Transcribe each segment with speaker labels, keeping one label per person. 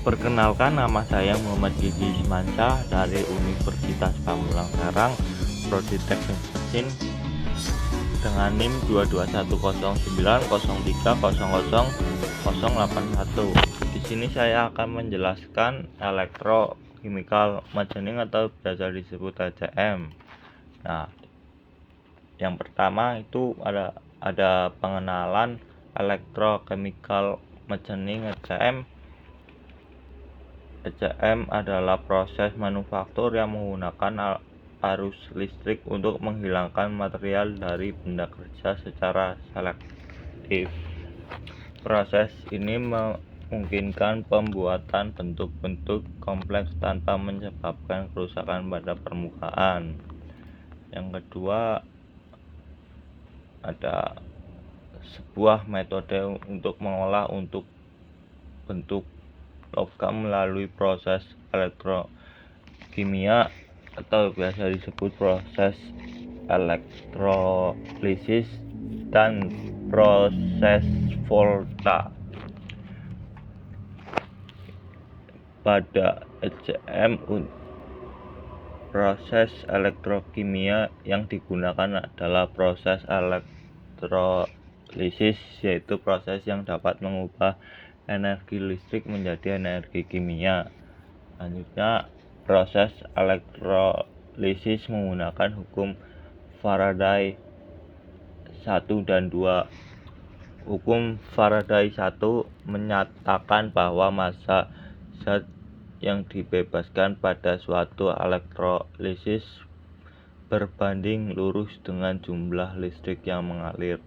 Speaker 1: Perkenalkan, nama saya Muhammad Gigi Ismansyah dari Universitas Pamulang Serang, Prodi Teknik Mesin dengan NIM 2210903000081. Di sini saya akan menjelaskan elektrochemical machining atau biasa disebut ECM. Nah, yang pertama itu ada pengenalan elektrochemical machining ECM. ECM adalah proses manufaktur yang menggunakan arus listrik untuk menghilangkan material dari benda kerja secara selektif. Proses ini memungkinkan pembuatan bentuk-bentuk kompleks tanpa menyebabkan kerusakan pada permukaan. Yang kedua, ada sebuah metode untuk mengolah untuk bentuk logam melalui proses elektrokimia atau biasa disebut proses elektrolisis dan proses volta. Pada ECM, proses elektrokimia yang digunakan adalah proses elektrolisis, yaitu proses yang dapat mengubah energi listrik menjadi energi kimia. Selanjutnya, proses elektrolisis menggunakan hukum Faraday 1 dan 2. Hukum Faraday 1 menyatakan bahwa massa zat yang dibebaskan pada suatu elektrolisis berbanding lurus dengan jumlah listrik yang mengalir.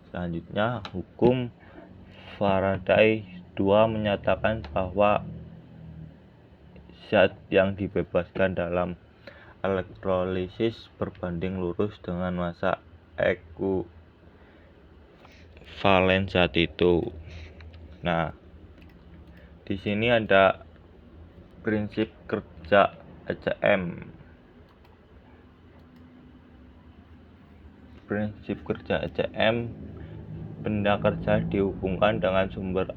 Speaker 1: Selanjutnya, hukum Faraday 2 menyatakan bahwa zat yang dibebaskan dalam elektrolisis berbanding lurus dengan massa ekuivalen zat itu. Nah, di sini ada prinsip kerja ECM. Prinsip kerja ECM: benda kerja dihubungkan dengan sumber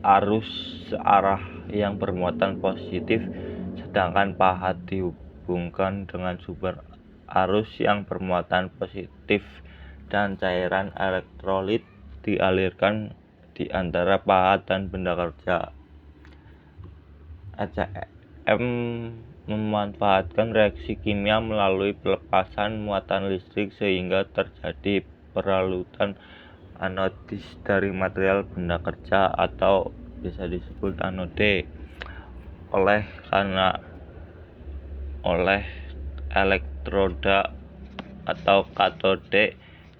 Speaker 1: arus searah yang bermuatan positif, sedangkan pahat dihubungkan dengan sumber arus yang bermuatan positif, dan cairan elektrolit dialirkan di antara pahat dan benda kerja. ECM memanfaatkan reaksi kimia melalui pelepasan muatan listrik sehingga terjadi peralutan anodis dari material benda kerja atau bisa disebut anode oleh elektroda atau katode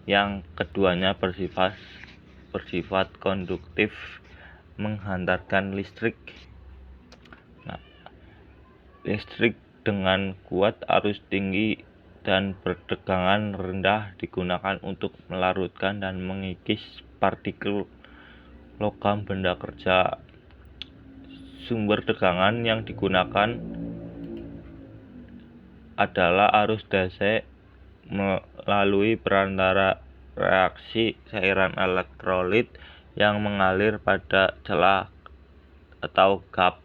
Speaker 1: yang keduanya bersifat konduktif menghantarkan listrik. Listrik dengan kuat arus tinggi dan bertegangan rendah digunakan untuk melarutkan dan mengikis partikel logam benda kerja. Sumber tegangan yang digunakan adalah arus DC melalui perantara reaksi cairan elektrolit yang mengalir pada celah atau gap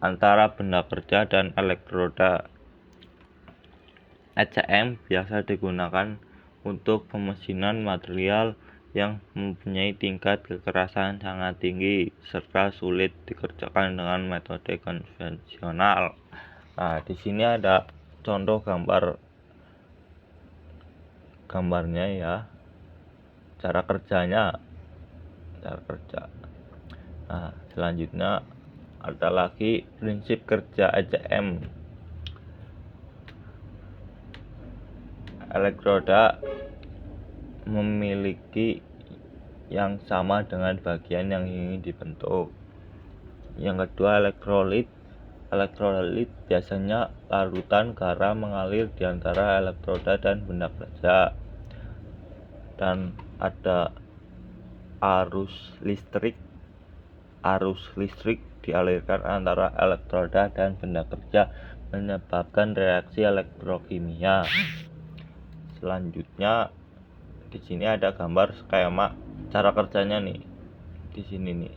Speaker 1: antara benda kerja dan elektroda. ECM biasa digunakan untuk pemesinan material yang mempunyai tingkat kekerasan sangat tinggi serta sulit dikerjakan dengan metode konvensional. Nah, di sini ada contoh gambarnya ya, cara kerja. Nah, selanjutnya ada lagi prinsip kerja ECM. Elektroda memiliki yang sama dengan bagian yang ingin dibentuk. Yang kedua, elektrolit biasanya larutan garam mengalir di antara elektroda dan benda kerja, dan ada arus listrik dialirkan antara elektroda dan benda kerja menyebabkan reaksi elektrokimia. Selanjutnya, di sini ada gambar skema cara kerjanya nih. Di sini nih.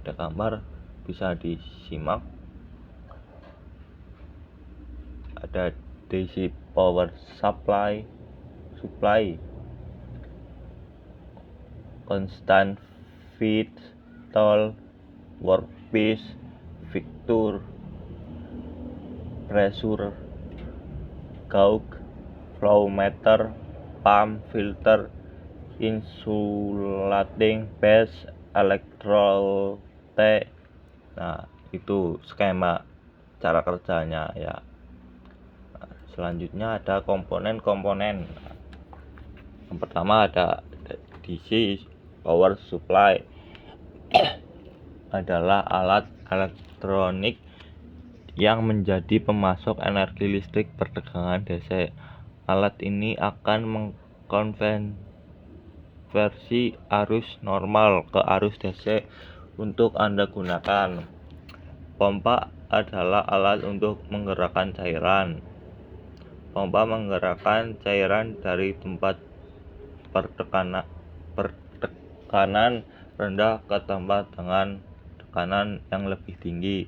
Speaker 1: ada gambar bisa disimak. Ada DC power supply, constant feed, tool, workpiece, fixture, pressure gauge, flow meter, pump, filter, insulating base, electrode. Nah, itu skema cara kerjanya ya. Selanjutnya ada komponen-komponen. Yang pertama ada DC power supply adalah alat elektronik yang menjadi pemasok energi listrik bertegangan DC. Alat ini akan mengkonversi arus normal ke arus DC untuk Anda gunakan. Pompa adalah alat untuk menggerakkan cairan. Pompa menggerakkan cairan dari tempat pertekanan rendah ke tempat dengan tekanan yang lebih tinggi.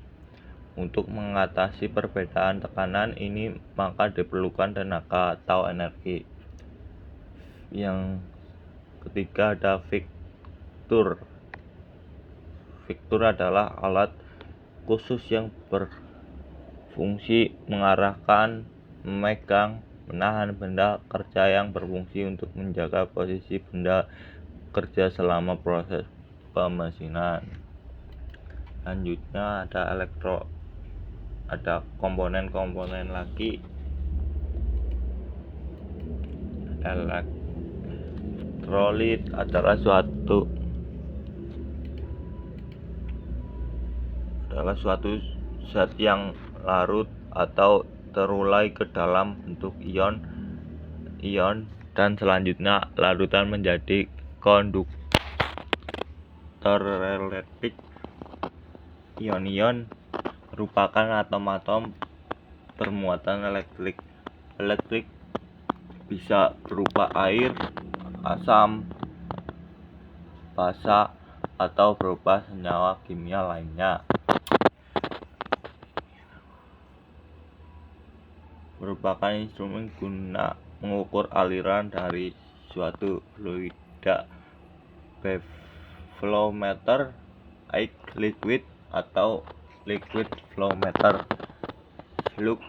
Speaker 1: Untuk mengatasi perbedaan tekanan ini maka diperlukan tenaga atau energi. Yang ketiga ada fixture. Fixture adalah alat khusus yang berfungsi mengarahkan, memegang, menahan benda kerja yang berfungsi untuk menjaga posisi benda kerja selama proses pemesinan. Selanjutnya ada komponen-komponen lagi. Elektrolit adalah suatu zat yang larut atau terurai ke dalam bentuk ion dan selanjutnya larutan menjadi konduktor elektrik. Ion-ion merupakan atom-atom bermuatan elektrik. Elektrik bisa berupa air, asam, basa, atau berupa senyawa kimia lainnya. Merupakan instrumen guna mengukur aliran dari suatu fluida. Flow meter, air liquid atau liquid flow meter, slug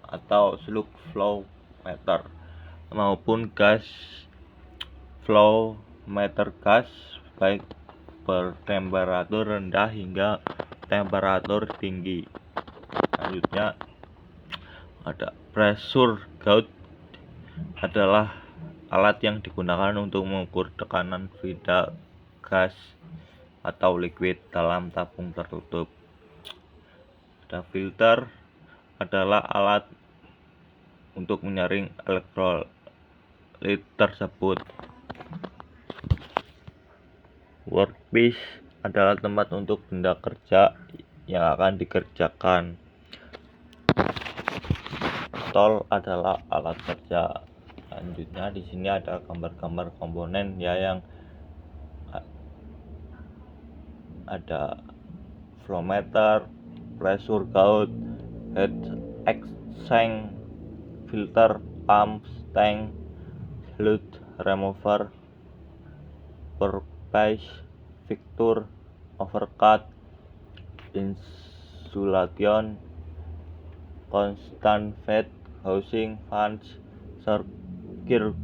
Speaker 1: atau slug flow meter, maupun gas flow meter gas baik bertemperatur rendah hingga temperatur tinggi. Selanjutnya ada pressure gauge adalah alat yang digunakan untuk mengukur tekanan fluida gas atau liquid dalam tabung tertutup. Ada filter adalah alat untuk menyaring elektrolit tersebut. Workpiece adalah tempat untuk benda kerja yang akan dikerjakan. Tool adalah alat kerja. Selanjutnya di sini ada gambar-gambar komponen ya, yang ada flow meter, pressure gauge, heat exchange, filter, pump, tank, fluid remover, workpiece, fixture, overcut, insulation, constant feed, housing, fans, circuit,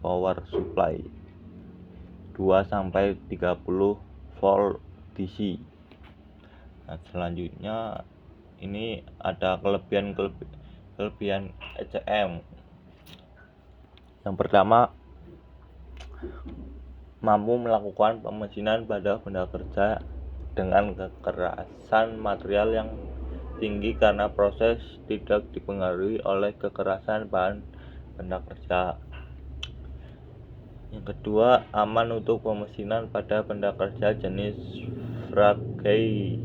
Speaker 1: power supply 2-30 volt DC. Nah, selanjutnya ini ada kelebihan ECM. Yang pertama, mampu melakukan pemesinan pada benda kerja dengan kekerasan material yang tinggi karena proses tidak dipengaruhi oleh kekerasan bahan benda kerja. Yang kedua, aman untuk pemesinan pada benda kerja jenis fragile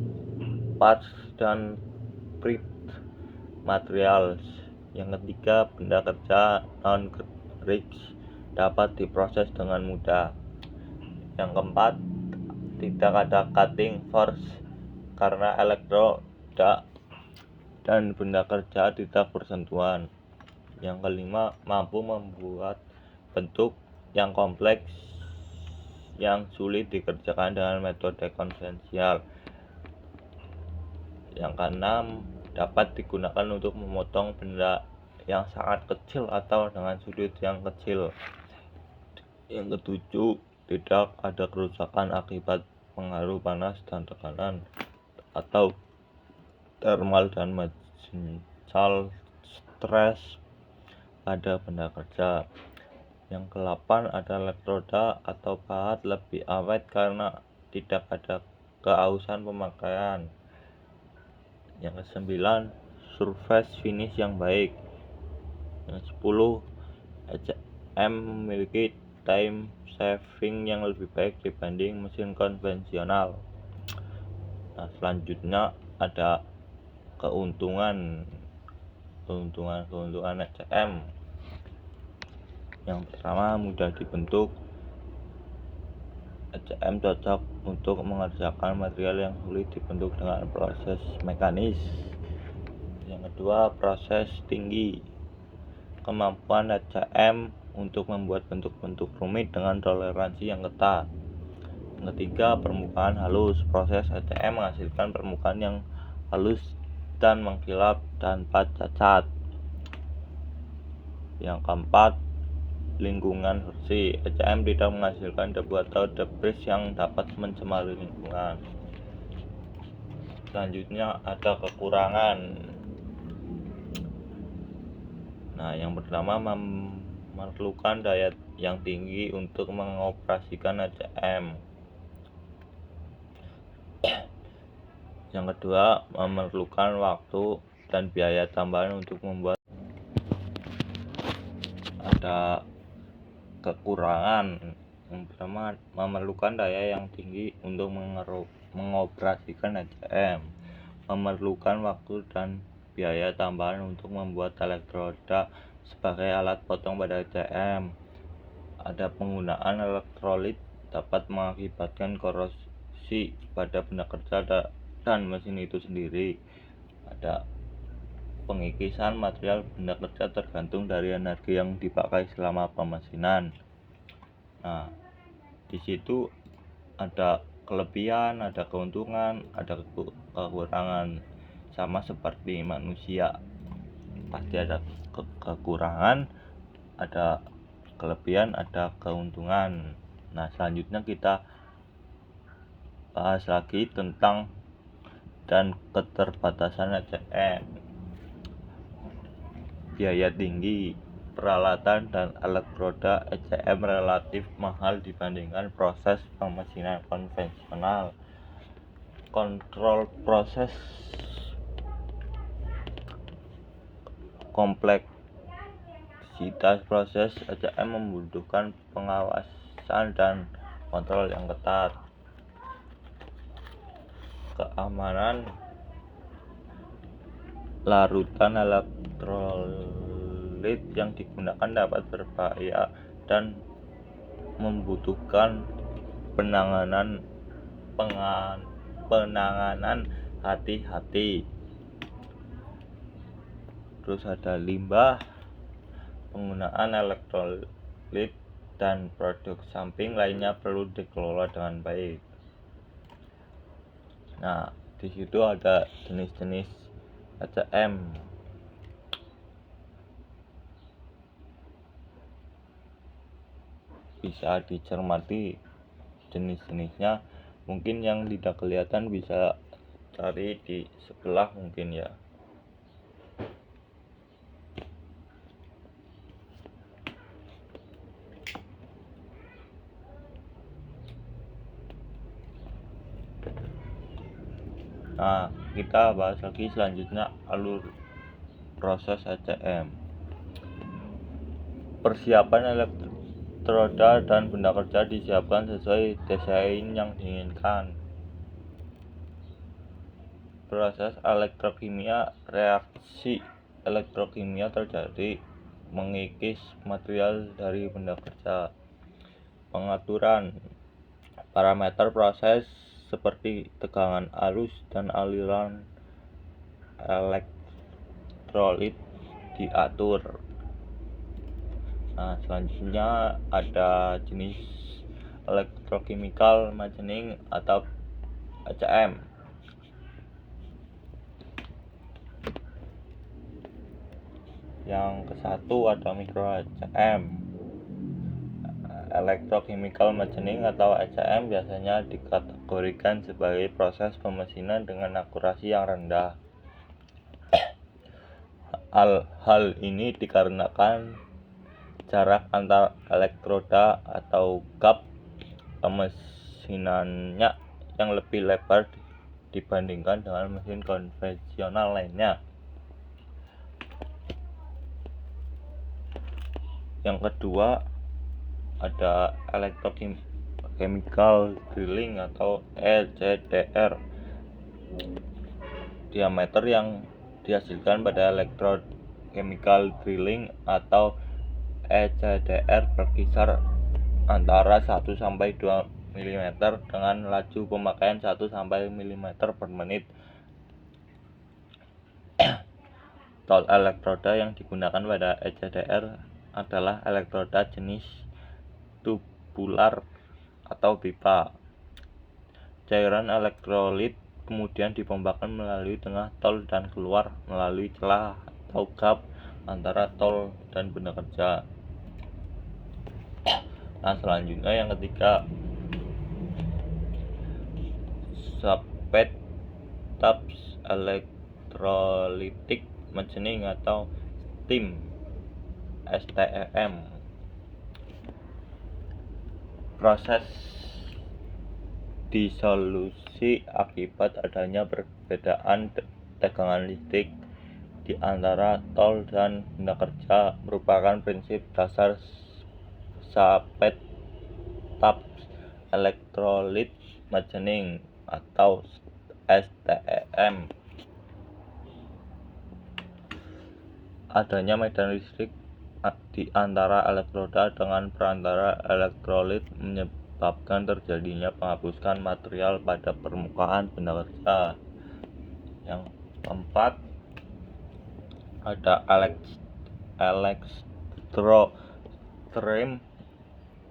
Speaker 1: parts dan print materials. Yang ketiga, benda kerja non-risk dapat diproses dengan mudah. Yang keempat, tidak ada cutting force karena elektroda dan benda kerja tidak bersentuhan. Yang kelima, mampu membuat bentuk yang kompleks yang sulit dikerjakan dengan metode konvensional. Yang keenam, dapat digunakan untuk memotong benda yang sangat kecil atau dengan sudut yang kecil. Yang ketujuh, tidak ada kerusakan akibat pengaruh panas dan tekanan atau thermal dan mechanical stress pada benda kerja. Yang ke-8, ada elektroda atau bahan lebih awet karena tidak ada keausan pemakaian. Yang ke-9, surface finish yang baik. Yang ke-10, HM memiliki time saving yang lebih baik dibanding mesin konvensional. Nah, selanjutnya ada keuntungan HM. Yang pertama, mudah dibentuk. HM cocok untuk mengerjakan material yang sulit dibentuk dengan proses mekanis. Yang kedua, proses tinggi. Kemampuan HM untuk membuat bentuk-bentuk rumit dengan toleransi yang ketat. Yang ketiga, permukaan halus. Proses HM menghasilkan permukaan yang halus dan mengkilap tanpa cacat. Yang keempat, lingkungan bersih. HM tidak menghasilkan debu atau debris yang dapat mencemari lingkungan. Selanjutnya ada kekurangan. Nah, yang pertama, memerlukan daya yang tinggi untuk mengoperasikan HM. Yang kedua, memerlukan waktu dan biaya tambahan untuk membuat. Ada kekurangan. Yang pertama, memerlukan daya yang tinggi untuk mengoperasikan HM, memerlukan waktu dan biaya tambahan untuk membuat elektroda sebagai alat potong pada HM. Ada penggunaan elektrolit dapat mengakibatkan korosi pada benda kerja dan mesin itu sendiri. Ada pengikisan material benda kerja tergantung dari energi yang dipakai selama pemesinan. Nah, di situ ada kelebihan, ada keuntungan, ada kekurangan. Sama seperti manusia, pasti ada kekurangan, ada kelebihan, ada keuntungan. Nah, selanjutnya kita bahas lagi tentang dan keterbatasan HM. Biaya tinggi. Peralatan dan elektroda HM relatif mahal dibandingkan proses pemesinan konvensional. Kontrol proses kompleksitas proses HM membutuhkan pengawasan dan kontrol yang ketat. Keamanan. Larutan elektrolit yang digunakan dapat berbahaya dan membutuhkan penanganan hati-hati. Terus ada limbah. Penggunaan elektrolit dan produk samping lainnya perlu dikelola dengan baik. Nah, di situ ada jenis-jenis HM. Bisa dicermati jenis-jenisnya. Mungkin yang tidak kelihatan bisa cari di sebelah mungkin ya. Nah, kita bahas lagi selanjutnya alur proses HM. Persiapan elektroda dan benda kerja disiapkan sesuai desain yang diinginkan. Proses elektrokimia. Reaksi elektrokimia terjadi mengikis material dari benda kerja. Pengaturan. Parameter proses seperti tegangan arus dan aliran elektrolit diatur. Nah, selanjutnya ada jenis electrochemical machining atau ECM. Yang ke-1 ada mikro ECM. Electrochemical machining atau ECM biasanya dikategorikan sebagai proses pemesinan dengan akurasi yang rendah. Hal ini dikarenakan jarak antar elektroda atau gap pemesinannya yang lebih lebar dibandingkan dengan mesin konvensional lainnya. Yang kedua ada electrochemical drilling atau ECDR. Diameter yang dihasilkan pada electrochemical drilling atau ECDR berkisar antara 1 sampai 2 mm dengan laju pemakaian 1 sampai mm per menit. Tol elektroda yang digunakan pada ECDR adalah elektroda jenis tubular atau pipa. Cairan elektrolit kemudian dipompakan melalui tengah tol dan keluar melalui celah atau gap antara tol dan benda kerja. Nah, selanjutnya yang ketiga, Spade Taps Electrolytic Machining atau STEM. Proses disolusi akibat adanya perbedaan tegangan listrik di antara tol dan benda kerja merupakan prinsip dasar Spade Taps Electrolytic Machining atau STEM. Adanya medan listrik di antara elektroda dengan perantara elektrolit menyebabkan terjadinya penghapusan material pada permukaan benda kerja. Yang keempat ada electrostream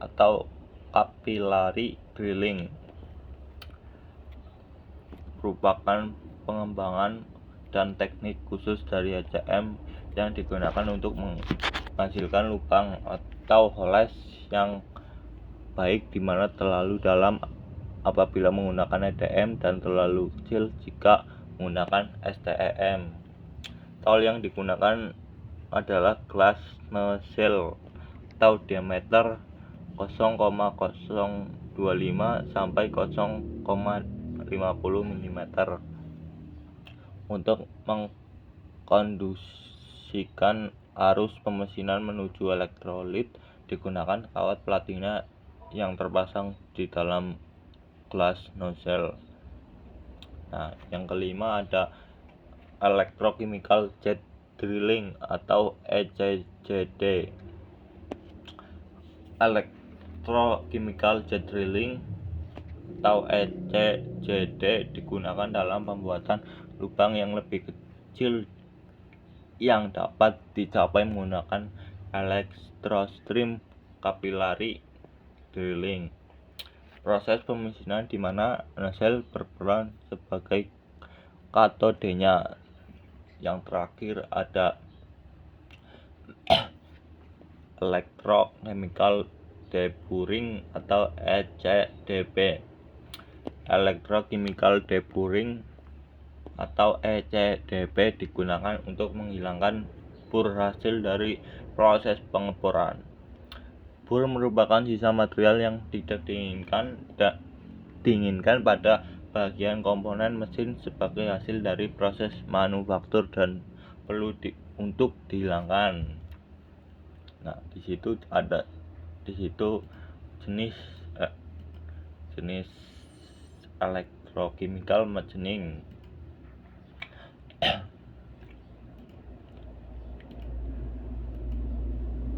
Speaker 1: atau capillary drilling, merupakan pengembangan dan teknik khusus dari ECM yang digunakan untuk menghasilkan lubang atau holes yang baik di mana terlalu dalam apabila menggunakan EDM dan terlalu kecil jika menggunakan STEM. Tol yang digunakan adalah glass nozzle atau diameter 0,025 sampai 0,50 mm. Untuk mengkondusikan arus pemesinan menuju elektrolit digunakan kawat platina yang terpasang di dalam glass nozzle. Nah, yang kelima ada electrochemical jet drilling atau ECJD. Electrochemical jet drilling atau ECJD digunakan dalam pembuatan lubang yang lebih kecil yang dapat dicapai menggunakan electrostream capillary drilling. Proses pemesinan di mana nozzle berperan sebagai katodenya. Yang terakhir ada electrochemical deburring atau ECDB. Electrochemical deburring atau ECDB digunakan untuk menghilangkan bur hasil dari proses pengeboran. Bur merupakan sisa material yang tidak diinginkan pada bagian komponen mesin sebagai hasil dari proses manufaktur dan perlu untuk dihilangkan. Nah, di situ jenis electrochemical machining.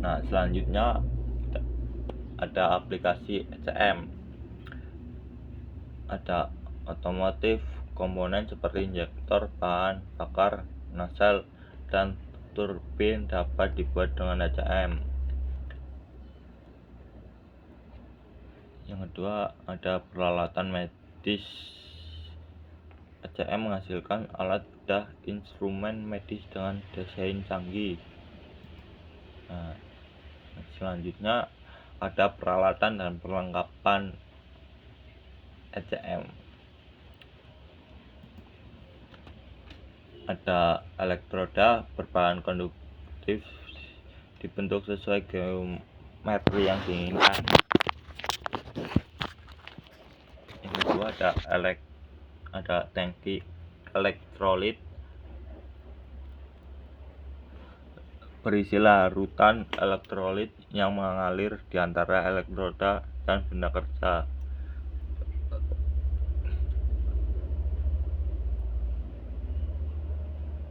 Speaker 1: Nah, selanjutnya ada aplikasi ECM. ada otomotif, komponen seperti injektor, bahan bakar, nozzle, dan turbin dapat dibuat dengan HCM. Yang kedua, ada peralatan medis. HCM menghasilkan alat dan instrumen medis dengan desain canggih. Nah, selanjutnya ada peralatan dan perlengkapan HCM. Ada elektroda berbahan konduktif dibentuk sesuai geometri yang diinginkan. Yang kedua, ada tangki elektrolit berisi larutan elektrolit yang mengalir di antara elektroda dan benda kerja.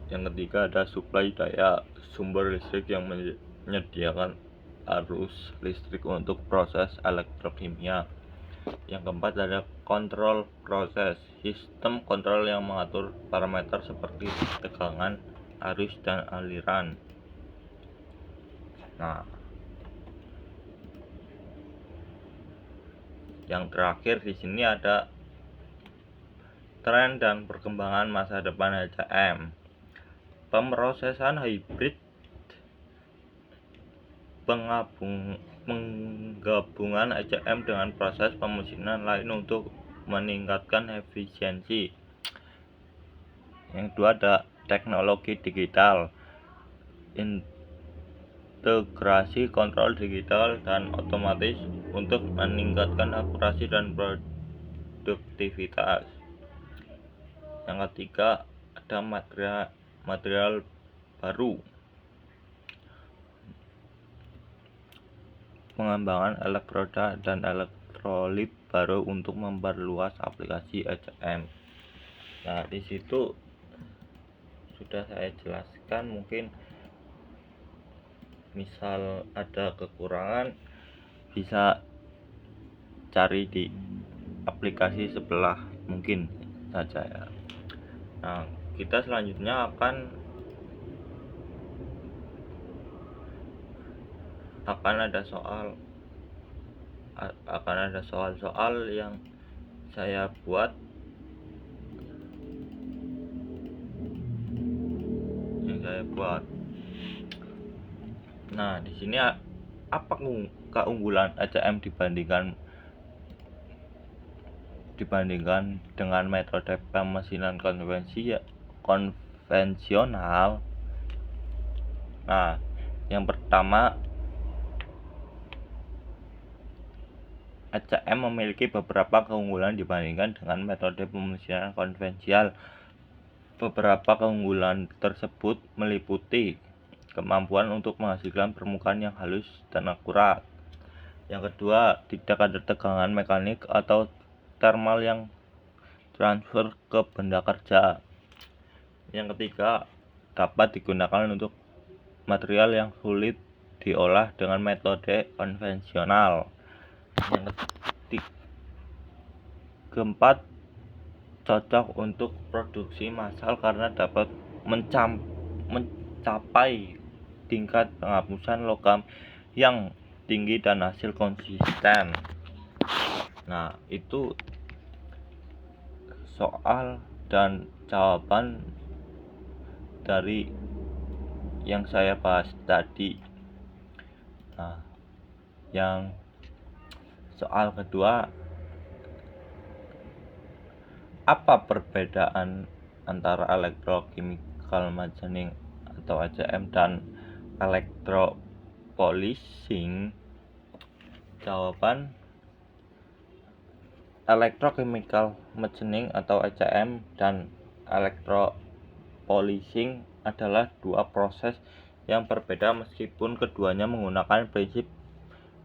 Speaker 1: Yang ketiga, ada suplai daya sumber listrik yang menyediakan arus listrik untuk proses elektrokimia. Yang keempat, ada kontrol proses, sistem kontrol yang mengatur parameter seperti tegangan, arus, dan aliran. Nah, yang terakhir di sini ada tren dan perkembangan masa depan HCM. Pemrosesan hibrid, penggabungan HCM dengan proses pemesinan lain untuk meningkatkan efisiensi. Yang kedua, ada teknologi digital, integrasi kontrol digital dan otomatis untuk meningkatkan akurasi dan produktivitas. Yang ketiga, ada material baru, pengembangan elektroda dan elektrolit baru untuk memperluas aplikasi HCM. Nah, di situ sudah saya jelaskan. Mungkin misal ada kekurangan bisa cari di aplikasi sebelah mungkin saja ya. Nah, kita selanjutnya akan ada soal-soal yang saya buat, Nah, di sini apa keunggulan HCM dibandingkan dengan metode pemesinan konvensional? Nah, yang pertama, HCM memiliki beberapa keunggulan dibandingkan dengan metode pemesinan konvensional. Beberapa keunggulan tersebut meliputi kemampuan untuk menghasilkan permukaan yang halus dan akurat. Yang kedua, tidak ada tegangan mekanik atau thermal yang transfer ke benda kerja. Yang ketiga, dapat digunakan untuk material yang sulit diolah dengan metode konvensional. Yang keempat, cocok untuk produksi massal karena dapat mencapai tingkat penghapusan logam yang tinggi dan hasil konsisten. Nah, itu soal dan jawaban dari yang saya bahas tadi. Nah, yang soal kedua, apa perbedaan antara electrochemical machining atau HCM dan electropolishing? Jawaban, electrochemical machining atau HCM dan electropolishing adalah dua proses yang berbeda meskipun keduanya menggunakan prinsip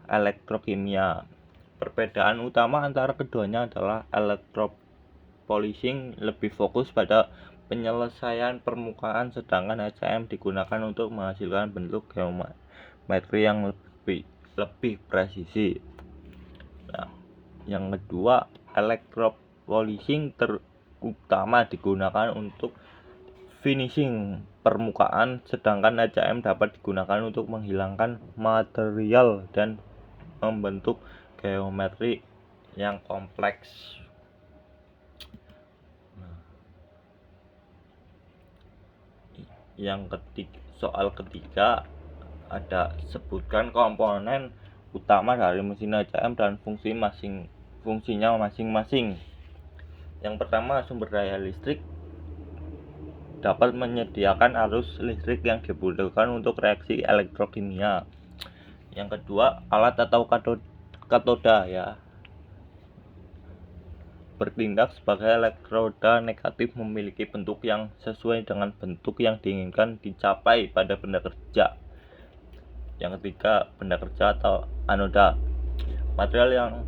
Speaker 1: elektrokimia. Perbedaan utama antara keduanya adalah electropolishing lebih fokus pada penyelesaian permukaan, sedangkan HCM digunakan untuk menghasilkan bentuk geometri yang lebih presisi. Nah, yang kedua, polishing terutama digunakan untuk finishing permukaan, sedangkan ECM dapat digunakan untuk menghilangkan material dan membentuk geometri yang kompleks. Soal ketiga ada sebutkan komponen utama dari mesin ECM dan fungsinya masing-masing. Yang pertama, sumber daya listrik dapat menyediakan arus listrik yang dibutuhkan untuk reaksi elektrokimia. Yang kedua, alat atau katoda ya bertindak sebagai elektroda negatif, memiliki bentuk yang sesuai dengan bentuk yang diinginkan dicapai pada benda kerja. Yang ketiga, benda kerja atau anoda, material yang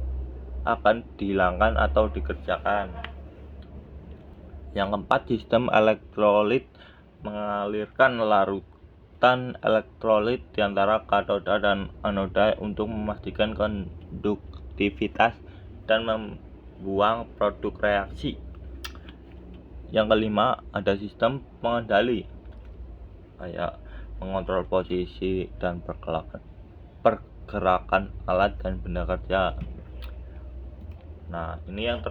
Speaker 1: akan dihilangkan atau dikerjakan. Yang keempat, sistem elektrolit mengalirkan larutan elektrolit di antara katoda dan anoda untuk memastikan konduktivitas dan membuang produk reaksi. Yang kelima, ada sistem pengendali kayak mengontrol posisi dan pergerakan alat dan benda kerja. Nah, ini yang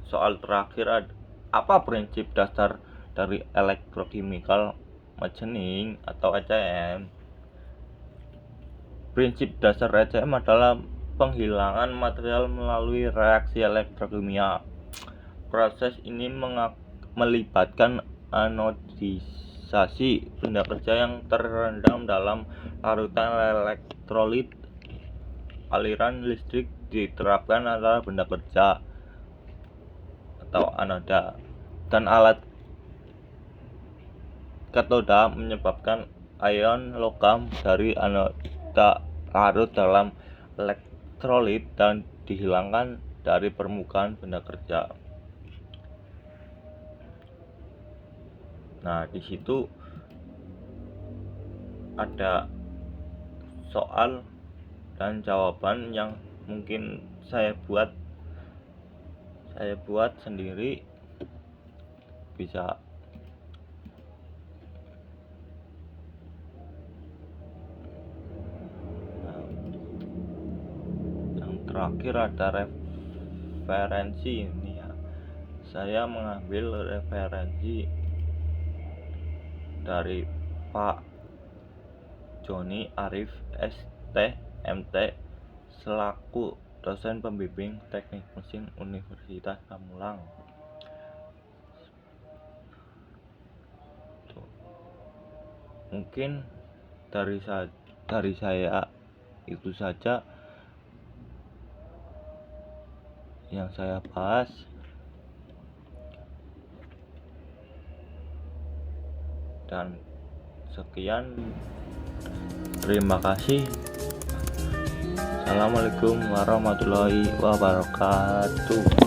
Speaker 1: soal terakhir, apa prinsip dasar dari electrochemical machining atau ECM? Prinsip dasar ECM adalah penghilangan material melalui reaksi elektrokimia. Proses ini melibatkan anodisasi benda kerja yang terendam dalam larutan elektrolit. Aliran listrik diterapkan antara benda kerja atau anoda dan alat katoda, menyebabkan ion logam dari anoda larut dalam elektrolit dan dihilangkan dari permukaan benda kerja. Nah, di situ ada soal dan jawaban yang mungkin saya buat sendiri, bisa yang terakhir ada referensi ini ya. Saya mengambil referensi dari Pak Joni Arif ST MT selaku dosen pembimbing teknik mesin Universitas Pamulang. Mungkin dari saya itu saja yang saya bahas. Dan sekian, terima kasih. Assalamualaikum warahmatullahi wabarakatuh.